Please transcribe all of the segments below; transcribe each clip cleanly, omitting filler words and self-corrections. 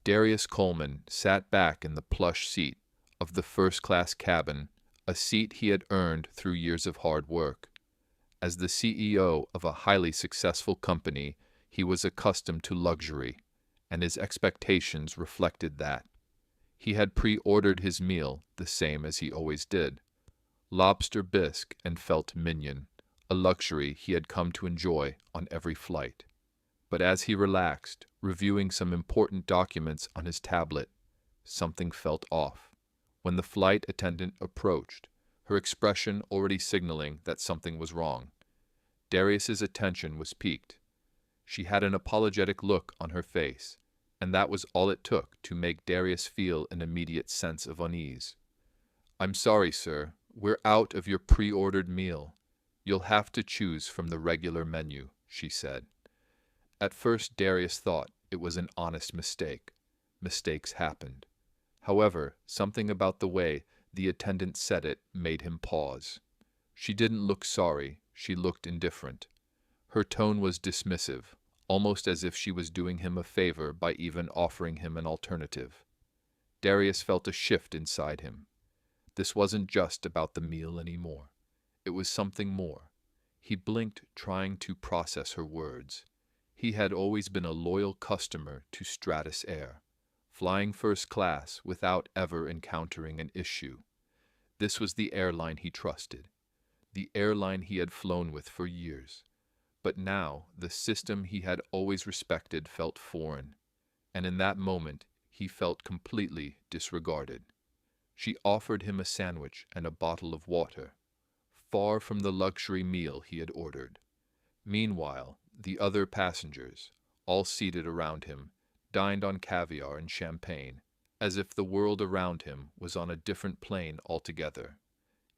Darius Coleman sat back in the plush seat of the first-class cabin, a seat he had earned through years of hard work. As the CEO of a highly successful company, he was accustomed to luxury, and his expectations reflected that. He had pre-ordered his meal the same as he always did. Lobster bisque and felt mignon, a luxury he had come to enjoy on every flight. But as he relaxed, reviewing some important documents on his tablet, something felt off. When the flight attendant approached, her expression already signaling that something was wrong, Darius's attention was piqued. She had an apologetic look on her face, and that was all it took to make Darius feel an immediate sense of unease. "I'm sorry, sir. We're out of your pre-ordered meal. You'll have to choose from the regular menu," she said. At first, Darius thought it was an honest mistake. Mistakes happened. However, something about the way the attendant said it made him pause. She didn't look sorry, she looked indifferent. Her tone was dismissive, almost as if she was doing him a favor by even offering him an alternative. Darius felt a shift inside him. This wasn't just about the meal anymore. It was something more. He blinked, trying to process her words. He had always been a loyal customer to Stratus Air, flying first class without ever encountering an issue. This was the airline he trusted, the airline he had flown with for years. But now, the system he had always respected felt foreign, and in that moment, he felt completely disregarded. She offered him a sandwich and a bottle of water, far from the luxury meal he had ordered. Meanwhile, the other passengers, all seated around him, dined on caviar and champagne, as if the world around him was on a different plane altogether.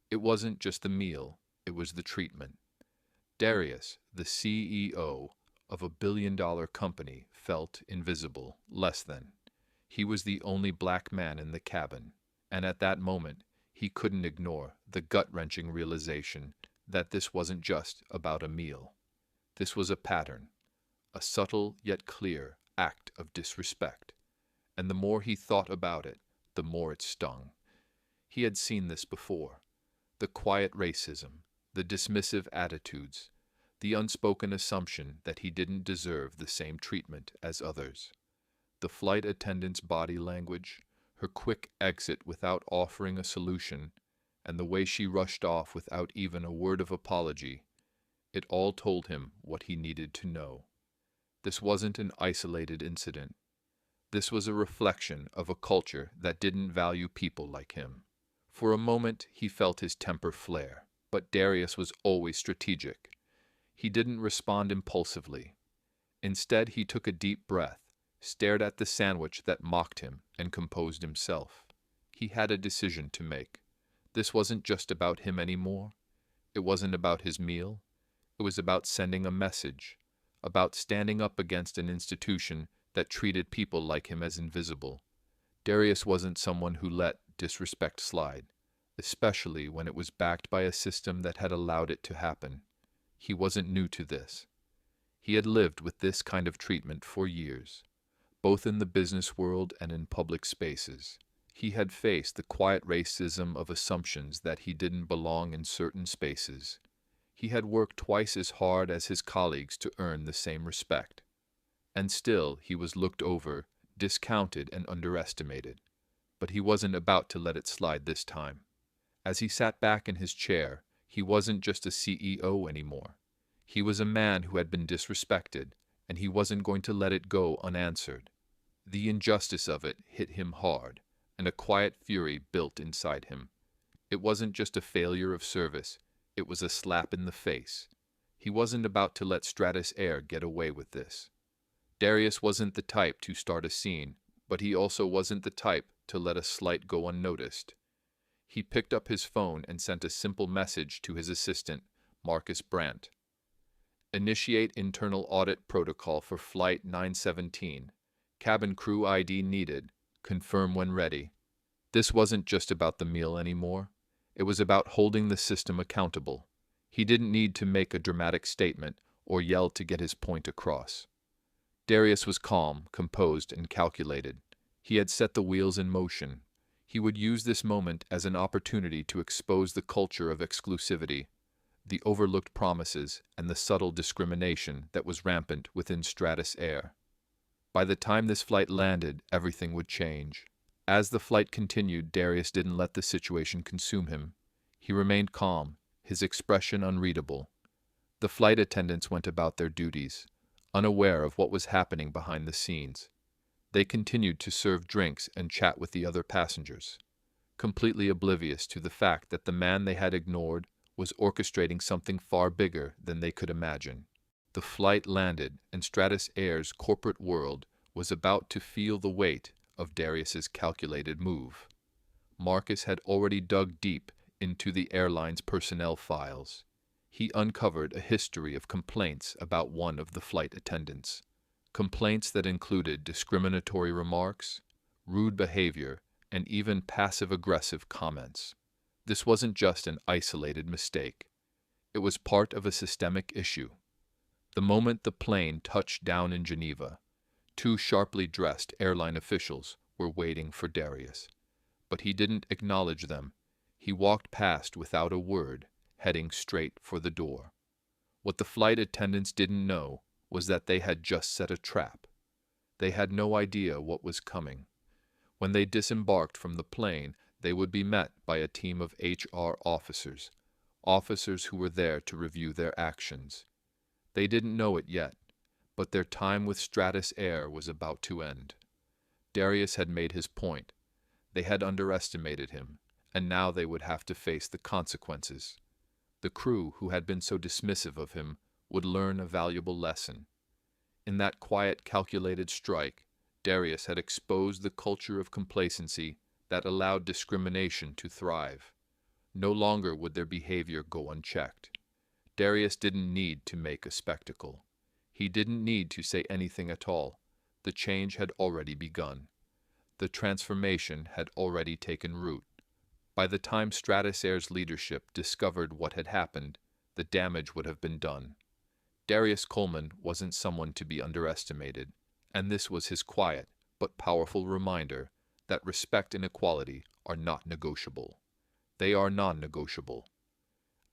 It wasn't just the meal, it was the treatment. Darius, the CEO of a billion-dollar company, felt invisible, less than. He was the only black man in the cabin, and at that moment, he couldn't ignore the gut-wrenching realization that this wasn't just about a meal. This was a pattern, a subtle yet clear act of disrespect, and the more he thought about it, the more it stung. He had seen this before. The quiet racism, the dismissive attitudes, the unspoken assumption that he didn't deserve the same treatment as others. The flight attendant's body language, her quick exit without offering a solution, and the way she rushed off without even a word of apology, it all told him what he needed to know. This wasn't an isolated incident. This was a reflection of a culture that didn't value people like him. For a moment, he felt his temper flare, but Darius was always strategic. He didn't respond impulsively. Instead, he took a deep breath, stared at the sandwich that mocked him, and composed himself. He had a decision to make. This wasn't just about him anymore. It wasn't about his meal. It was about sending a message, about standing up against an institution that treated people like him as invisible. Darius wasn't someone who let disrespect slide, especially when it was backed by a system that had allowed it to happen. He wasn't new to this. He had lived with this kind of treatment for years, both in the business world and in public spaces. He had faced the quiet racism of assumptions that he didn't belong in certain spaces. He had worked twice as hard as his colleagues to earn the same respect. And still, he was looked over, discounted, and underestimated. But he wasn't about to let it slide this time. As he sat back in his chair, he wasn't just a CEO anymore. He was a man who had been disrespected, and he wasn't going to let it go unanswered. The injustice of it hit him hard, and a quiet fury built inside him. It wasn't just a failure of service. It was a slap in the face. He wasn't about to let Stratus Air get away with this. Darius wasn't the type to start a scene, but he also wasn't the type to let a slight go unnoticed. He picked up his phone and sent a simple message to his assistant, Marcus Brandt. Initiate internal audit protocol for Flight 917. Cabin crew ID needed. Confirm when ready. This wasn't just about the meal anymore. It was about holding the system accountable. He didn't need to make a dramatic statement or yell to get his point across. Darius was calm, composed, and calculated. He had set the wheels in motion. He would use this moment as an opportunity to expose the culture of exclusivity, the overlooked promises, and the subtle discrimination that was rampant within Stratus Air. By the time this flight landed, everything would change. As the flight continued, Darius didn't let the situation consume him. He remained calm, his expression unreadable. The flight attendants went about their duties, unaware of what was happening behind the scenes. They continued to serve drinks and chat with the other passengers, completely oblivious to the fact that the man they had ignored was orchestrating something far bigger than they could imagine. The flight landed, and Stratus Air's corporate world was about to feel the weight of Darius's calculated move. Marcus had already dug deep into the airline's personnel files. He uncovered a history of complaints about one of the flight attendants. Complaints that included discriminatory remarks, rude behavior, and even passive-aggressive comments. This wasn't just an isolated mistake. It was part of a systemic issue. The moment the plane touched down in Geneva, two sharply dressed airline officials were waiting for Darius. But he didn't acknowledge them. He walked past without a word, heading straight for the door. What the flight attendants didn't know was that they had just set a trap. They had no idea what was coming. When they disembarked from the plane, they would be met by a team of HR officers who were there to review their actions. They didn't know it yet, but their time with Stratus Air was about to end. Darius had made his point. They had underestimated him, and now they would have to face the consequences. The crew, who had been so dismissive of him, would learn a valuable lesson. In that quiet, calculated strike, Darius had exposed the culture of complacency that allowed discrimination to thrive. No longer would their behavior go unchecked. Darius didn't need to make a spectacle. He didn't need to say anything at all. The change had already begun. The transformation had already taken root. By the time Stratus Air's leadership discovered what had happened, the damage would have been done. Darius Coleman wasn't someone to be underestimated, and this was his quiet but powerful reminder that respect and equality are not negotiable. They are non-negotiable.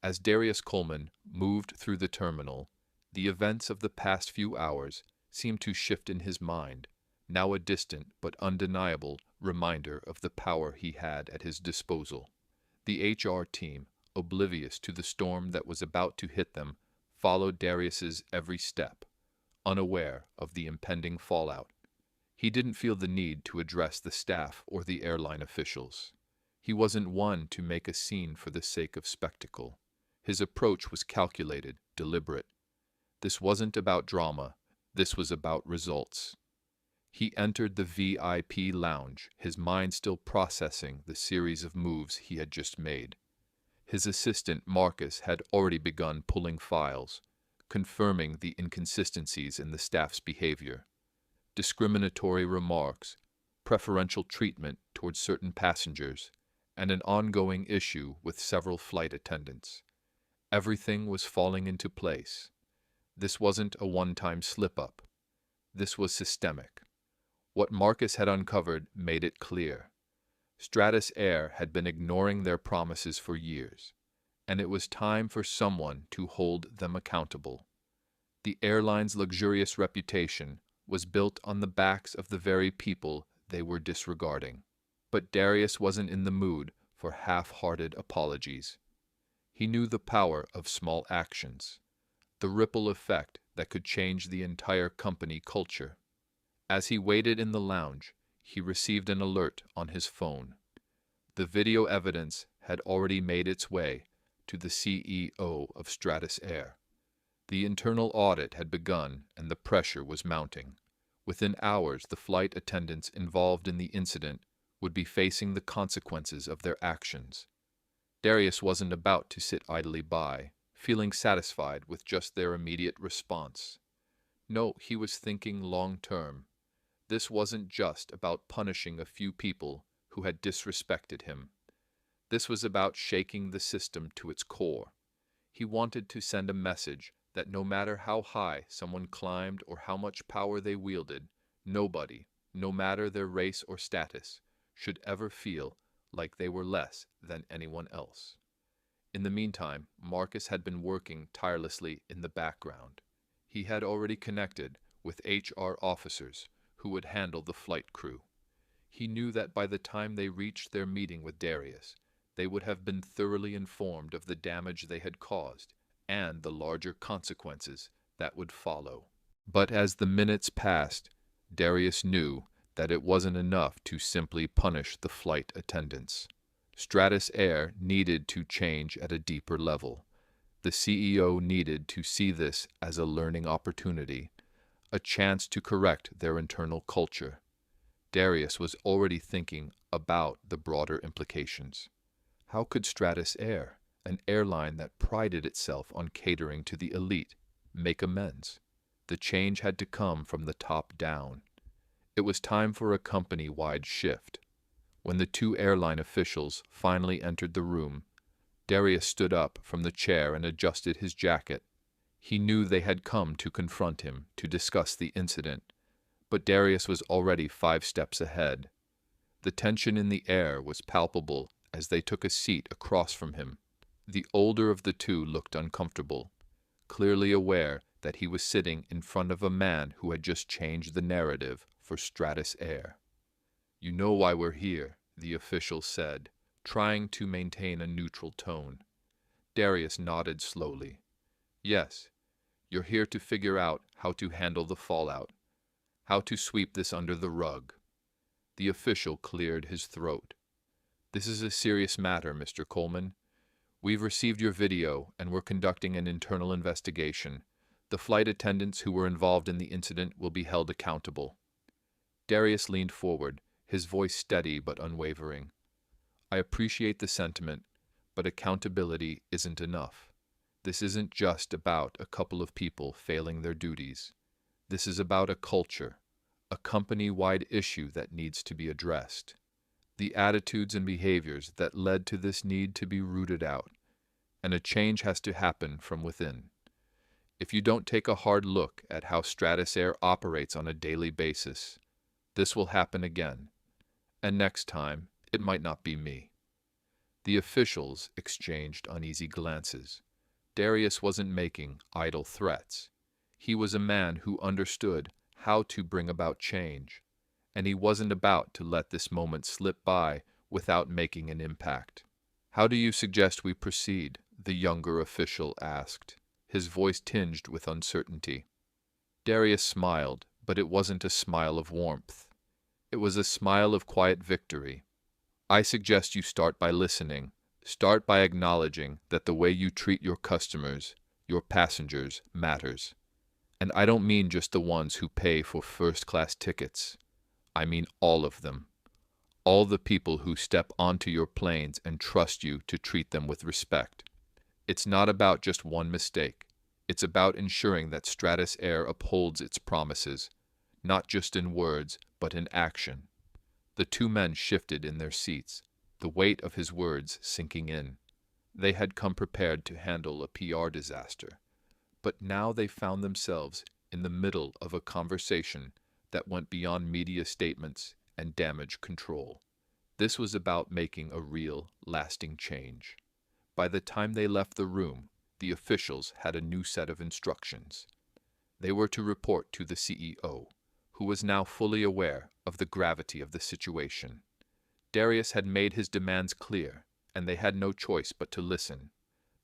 As Darius Coleman moved through the terminal, the events of the past few hours seemed to shift in his mind, now a distant but undeniable reminder of the power he had at his disposal. The HR team, oblivious to the storm that was about to hit them, followed Darius's every step, unaware of the impending fallout. He didn't feel the need to address the staff or the airline officials. He wasn't one to make a scene for the sake of spectacle. His approach was calculated, deliberate. This wasn't about drama. This was about results. He entered the VIP lounge, his mind still processing the series of moves he had just made. His assistant, Marcus, had already begun pulling files, confirming the inconsistencies in the staff's behavior. Discriminatory remarks, preferential treatment towards certain passengers, and an ongoing issue with several flight attendants. Everything was falling into place. This wasn't a one-time slip-up. This was systemic. What Marcus had uncovered made it clear. Stratus Air had been ignoring their promises for years, and it was time for someone to hold them accountable. The airline's luxurious reputation was built on the backs of the very people they were disregarding. But Darius wasn't in the mood for half-hearted apologies. He knew the power of small actions, the ripple effect that could change the entire company culture. As he waited in the lounge, he received an alert on his phone. The video evidence had already made its way to the CEO of Stratus Air. The internal audit had begun and the pressure was mounting. Within hours, the flight attendants involved in the incident would be facing the consequences of their actions. Darius wasn't about to sit idly by, feeling satisfied with just their immediate response. No, he was thinking long-term. This wasn't just about punishing a few people who had disrespected him. This was about shaking the system to its core. He wanted to send a message that no matter how high someone climbed or how much power they wielded, nobody, no matter their race or status, should ever feel like they were less than anyone else. In the meantime, Marcus had been working tirelessly in the background. He had already connected with HR officers who would handle the flight crew. He knew that by the time they reached their meeting with Darius, they would have been thoroughly informed of the damage they had caused and the larger consequences that would follow. But as the minutes passed, Darius knew that it wasn't enough to simply punish the flight attendants. Stratus Air needed to change at a deeper level. The CEO needed to see this as a learning opportunity, a chance to correct their internal culture. Darius was already thinking about the broader implications. How could Stratus Air, an airline that prided itself on catering to the elite, make amends? The change had to come from the top down. It was time for a company-wide shift. When the two airline officials finally entered the room, Darius stood up from the chair and adjusted his jacket. He knew they had come to confront him, to discuss the incident, but Darius was already 5 steps ahead. The tension in the air was palpable as they took a seat across from him. The older of the two looked uncomfortable, clearly aware that he was sitting in front of a man who had just changed the narrative for Stratus Air. "You know why we're here," the official said, trying to maintain a neutral tone. Darius nodded slowly. "Yes, you're here to figure out how to handle the fallout, how to sweep this under the rug." The official cleared his throat. "This is a serious matter, Mr. Coleman. We've received your video and we're conducting an internal investigation. The flight attendants who were involved in the incident will be held accountable." Darius leaned forward, his voice steady but unwavering. "I appreciate the sentiment, but accountability isn't enough. This isn't just about a couple of people failing their duties. This is about a culture, a company-wide issue that needs to be addressed. The attitudes and behaviors that led to this need to be rooted out, and a change has to happen from within. If you don't take a hard look at how Stratus Air operates on a daily basis, this will happen again, and next time it might not be me." The officials exchanged uneasy glances. Darius wasn't making idle threats. He was a man who understood how to bring about change, and he wasn't about to let this moment slip by without making an impact. "How do you suggest we proceed?" the younger official asked, his voice tinged with uncertainty. Darius smiled, but it wasn't a smile of warmth. It was a smile of quiet victory. "I suggest you start by listening. Start by acknowledging that the way you treat your customers, your passengers, matters. And I don't mean just the ones who pay for first-class tickets. I mean all of them. All the people who step onto your planes and trust you to treat them with respect. It's not about just one mistake. It's about ensuring that Stratus Air upholds its promises, not just in words, but in action." The two men shifted in their seats, the weight of his words sinking in. They had come prepared to handle a PR disaster, but now they found themselves in the middle of a conversation that went beyond media statements and damage control. This was about making a real, lasting change. By the time they left the room, the officials had a new set of instructions. They were to report to the CEO, who was now fully aware of the gravity of the situation. Darius had made his demands clear, and they had no choice but to listen.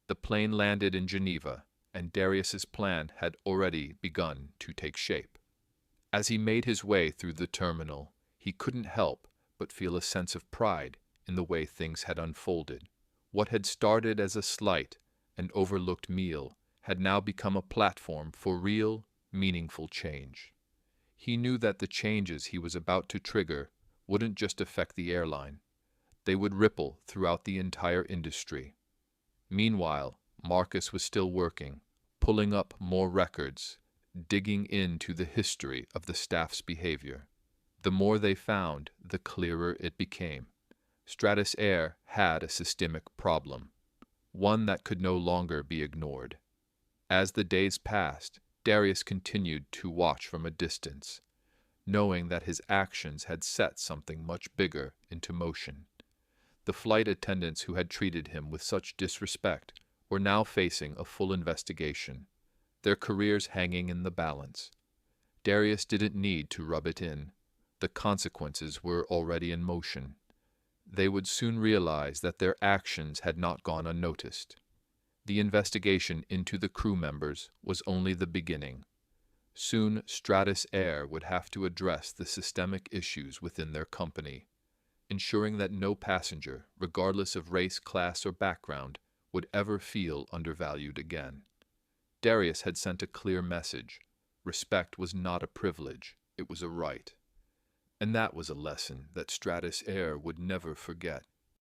The plane landed in Geneva, and Darius's plan had already begun to take shape. As he made his way through the terminal, he couldn't help but feel a sense of pride in the way things had unfolded. What had started as a slight and overlooked meal had now become a platform for real, meaningful change. He knew that the changes he was about to trigger wouldn't just affect the airline. They would ripple throughout the entire industry. Meanwhile, Marcus was still working, pulling up more records, digging into the history of the staff's behavior. The more they found, the clearer it became. Stratus Air had a systemic problem, one that could no longer be ignored. As the days passed, Darius continued to watch from a distance. knowing that his actions had set something much bigger into motion. The flight attendants who had treated him with such disrespect were now facing a full investigation, their careers hanging in the balance. Darius didn't need to rub it in. The consequences were already in motion. They would soon realize that their actions had not gone unnoticed. The investigation into the crew members was only the beginning. Soon, Stratus Air would have to address the systemic issues within their company, ensuring that no passenger, regardless of race, class, or background, would ever feel undervalued again. Darius had sent a clear message. Respect was not a privilege, it was a right. And that was a lesson that Stratus Air would never forget.